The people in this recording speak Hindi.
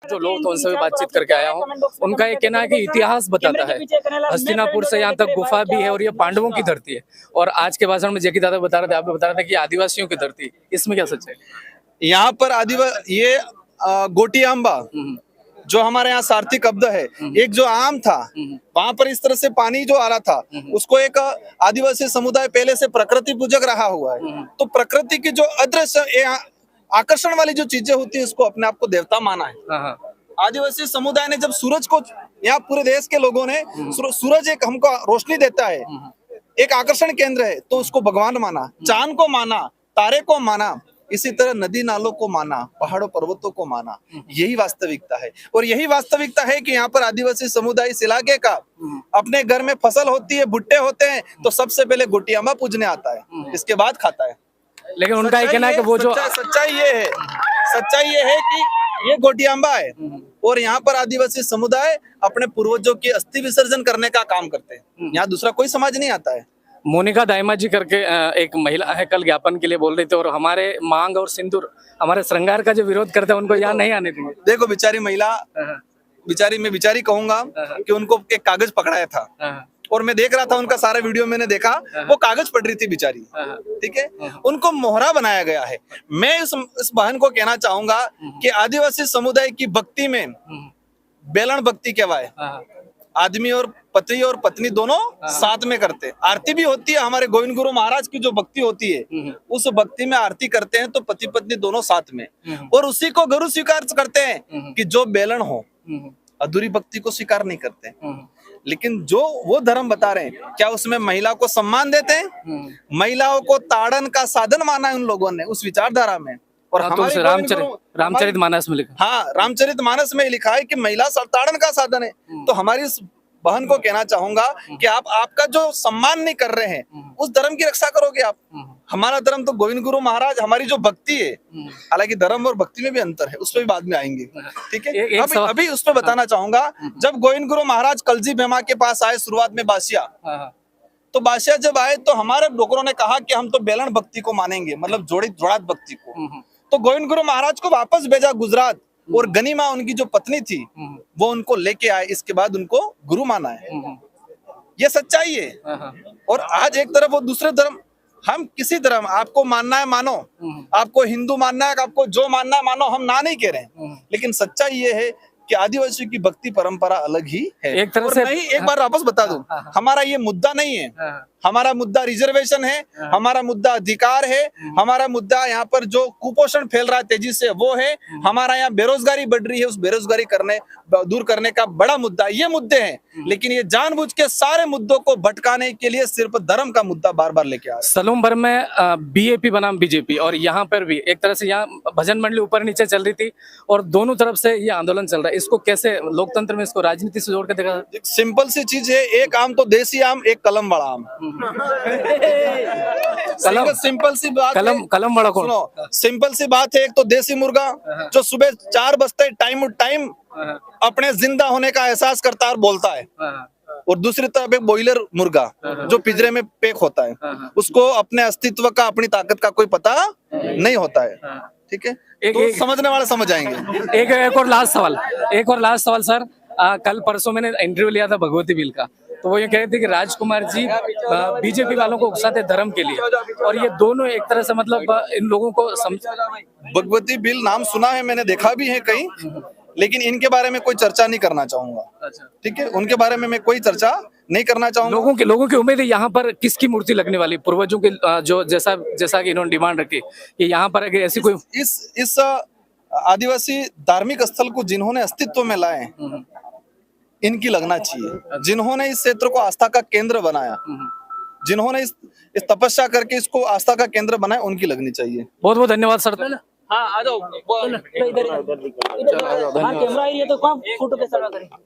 जो लोग तो उनसे भी बातचीत करके आया हूँ, उनका ये कहना है कि इतिहास बताता है, हस्तिनापुर से यहाँ तक गुफा भी है और ये पांडवों की धरती है। और आज के भाषण में जेकी दादा बता रहे थे, आप भी बता रहे थे कि आदिवासियों की धरती, इसमें क्या सच है? यहाँ पर गोटी आंबा जो हमारे यहाँ सारथी कब्द है, एक जो आम था वहां पर इस तरह से पानी जो आ रहा था, उसको एक आदिवासी समुदाय पहले से प्रकृति पूजक रहा हुआ है। तो प्रकृति की जो अदृश्य आकर्षण वाली जो चीजें होती है, उसको अपने आप को देवता माना है। आदिवासी समुदाय ने जब सूरज को, यहाँ पूरे देश के लोगों ने सूरज एक हमको रोशनी देता है, एक आकर्षण केंद्र है, तो उसको भगवान माना, चांद को माना, तारे को माना, इसी तरह नदी नालों को माना, पहाड़ों पर्वतों को माना। यही वास्तविकता है। और यही वास्तविकता है कि यहाँ पर आदिवासी समुदाय इस इलाके का अपने घर में फसल होती है, भुट्टे होते हैं, तो सबसे पहले गोटियामा पूजने आता है, इसके बाद खाता है। लेकिन उनका ये कहना है कि वो जो सच्चाई ये है कि ये गोटियाम्बा है और यहाँ पर आदिवासी समुदाय अपने पूर्वजों की अस्थि विसर्जन करने का काम करते हैं। यहाँ दूसरा कोई समाज नहीं आता है। मोनिका दाइमा जी करके एक महिला है, कल ज्ञापन के लिए बोल रही थी और हमारे मांग और सिंदूर, हमारे श्रृंगार का जो विरोध करते हैं उनको यहाँ नहीं आने देंगे। देखो बेचारी महिला, मैं बेचारी कहूंगा कि उनको एक कागज पकड़ाया था और मैं देख रहा था उनका सारा वीडियो, मैंने देखा वो कागज पढ़ रही थी बेचारी, ठीक है, उनको मोहरा बनाया गया है। मैं इस बहन को कहना चाहूंगा कि आदिवासी समुदाय की भक्ति में बेलन भक्ति कहवाए, आदमी और पति और पत्नी दोनों साथ में करते, आरती भी होती है। हमारे गोविंद गुरु महाराज की जो भक्ति होती है, उस भक्ति में आरती करते हैं तो पति पत्नी दोनों साथ में, और उसी को गुरु स्वीकार करते हैं कि जो बेलन हो, अधूरी भक्ति को स्वीकार नहीं करते। लेकिन जो वो धर्म बता रहे हैं, क्या उसमें महिला को सम्मान देते हैं? महिलाओं को ताड़न का साधन माना है उन लोगों ने उस विचारधारा में। और रामचरित मानस में लिखा, हाँ, रामचरित मानस में लिखा है कि महिला ताड़न का साधन है। तो हमारी इस बहन को कहना चाहूंगा कि आप आपका जो सम्मान नहीं कर रहे हैं, उस धर्म की रक्षा करोगे आप। हमारा धर्म तो गोविंद गुरु महाराज, हमारी जो भक्ति है, हालांकि धर्म और भक्ति में भी अंतर है, उस पर भी बाद में आएंगे, ठीक है। अभी उस पर बताना चाहूंगा, जब गोविंद गुरु महाराज कलजी भेमा के पास आए शुरुआत में बासिया, तो बासिया जब आए तो हमारे डोकरों ने कहा कि हम तो बेलन भक्ति को मानेंगे, मतलब जोड़ात भक्ति को। तो गोविंद गुरु महाराज को वापस भेजा गुजरात, और गनीमा उनकी जो पत्नी थी वो उनको लेके आए, इसके बाद उनको गुरु माना है। ये सच्चाई है। और आज एक तरफ वो दूसरे धर्म, हम किसी धर्म, आपको मानना है मानो, आपको हिंदू मानना है, आपको जो मानना है मानो, हम ना नहीं कह रहे हैं, लेकिन सच्चाई ये है कि आदिवासी की भक्ति परंपरा अलग ही है। एक तरह से नहीं, एक बार वापस बता दूं, हमारा ये मुद्दा नहीं है, हमारा मुद्दा रिजर्वेशन है, हमारा मुद्दा अधिकार है, हमारा मुद्दा यहाँ पर जो कुपोषण फैल रहा है तेजी से वो है, हमारा यहाँ बेरोजगारी बढ़ रही है, उस बेरोजगारी दूर करने का बड़ा मुद्दा, ये मुद्दे हैं। लेकिन ये जानबूझ के सारे मुद्दों को भटकाने के लिए सिर्फ धर्म का मुद्दा बार बार लेके आ रहे हैं। सलूम भर में बीएपी बनाम बीजेपी, और यहाँ पर भी एक तरह से यहाँ भजन मंडली ऊपर नीचे चल रही थी और दोनों तरफ से ये आंदोलन चल रहा है। इसको कैसे लोकतंत्र में इसको राजनीति से जोड़ कर देखा? सिंपल सी चीज है, एक आम तो देसी आम, एक कलम बड़ा आम। सिंपल सी बात, कलम बड़ा कौन? सुनो, सिंपल सी बात है, एक तो देसी मुर्गा जो सुबह 4 बजते टाइम अपने जिंदा होने का एहसास करता है और बोलता है, और दूसरी तरफ एक बॉयलर मुर्गा जो पिंजरे में पैक होता है, उसको अपने अस्तित्व का, अपनी ताकत का कोई पता नहीं होता है, ठीक है। तो समझने वाले समझ आएंगे। एक और लास्ट सवाल सर, कल परसों मैंने इंटरव्यू लिया था भगवती बिल का, तो वो ये कह रहे थे कि राजकुमार जी बीजेपी वालों को उकसाते धर्म के लिए, और ये दोनों एक तरह से मतलब इन लोगों को भगवती बिल नाम सुना है, मैंने देखा भी है कहीं, लेकिन इनके बारे में कोई चर्चा नहीं करना चाहूंगा, ठीक है। उनके बारे में मैं कोई चर्चा नहीं करना चाहूंगा। लोगों की उम्मीद है यहाँ पर किसकी मूर्ति लगने वाली, पूर्वजों की, जो जैसा कि इन्होंने डिमांड रखी कि यहाँ पर अगर ऐसी कोई इस आदिवासी धार्मिक स्थल को जिन्होंने अस्तित्व में लाए, इनकी लगना चाहिए। जिन्होंने इस क्षेत्र को आस्था का केंद्र बनाया, जिन्होंने इस तपस्या करके इसको आस्था का केंद्र बनाया, उनकी लगनी चाहिए। बहुत बहुत धन्यवाद सर। हाँ, आ जाओ इधर, कैमरा है ये तो कौन फोटो कैसा करें।